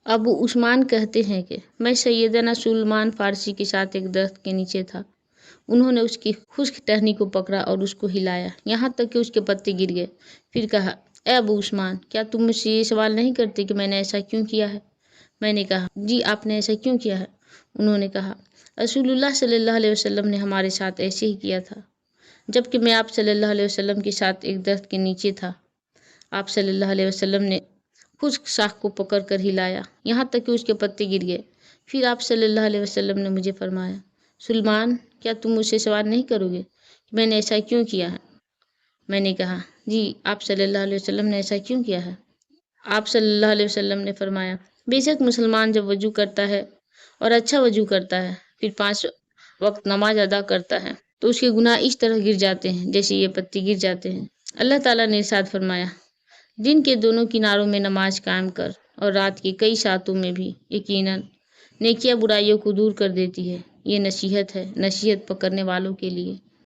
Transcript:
ابو عثمان کہتے ہیں کہ میں سیدنا سلمان فارسی کے ساتھ ایک درخت کے نیچے تھا۔ انہوں نے اس کی خشک ٹہنی کو پکڑا اور اس کو ہلایا یہاں تک کہ اس کے پتے گر گئے۔ پھر کہا، اے ابو عثمان، کیا تم مجھ سے یہ سوال نہیں کرتے کہ میں نے ایسا کیوں کیا ہے؟ میں نے کہا، جی آپ نے ایسا کیوں کیا ہے؟ انہوں نے کہا، رسول اللہ صلی اللہ علیہ وسلم نے ہمارے ساتھ ایسے ہی کیا تھا۔ جب کہ میں آپ صلی اللہ علیہ وسلم کے ساتھ ایک درخت کے نیچے تھا، آپ صلی اللہ علیہ وسلم نے خشک شاخ کو پکڑ کر ہلایا یہاں تک کہ اس کے پتے گر گئے۔ پھر آپ صلی اللہ علیہ وسلم نے مجھے فرمایا، سلمان، کیا تم مجھ سے سوال نہیں کرو گے کہ میں نے ایسا کیوں کیا ہے؟ میں نے کہا، جی آپ صلی اللہ علیہ وسلم نے ایسا کیوں کیا ہے؟ آپ صلی اللہ علیہ وسلم نے فرمایا، بے شک مسلمان جب وضو کرتا ہے اور اچھا وضو کرتا ہے، پھر 5 وقت نماز ادا کرتا ہے تو اس کے گناہ اس طرح گر جاتے ہیں جیسے یہ پتے گر جاتے ہیں۔ اللہ تعالیٰ نے ارشاد فرمایا، دن کے دونوں کناروں میں نماز قائم کر اور رات کی کئی ساعتوں میں بھی، یقیناً نیکیاں برائیوں کو دور کر دیتی ہے۔ یہ نصیحت ہے نصیحت پکڑنے والوں کے لیے۔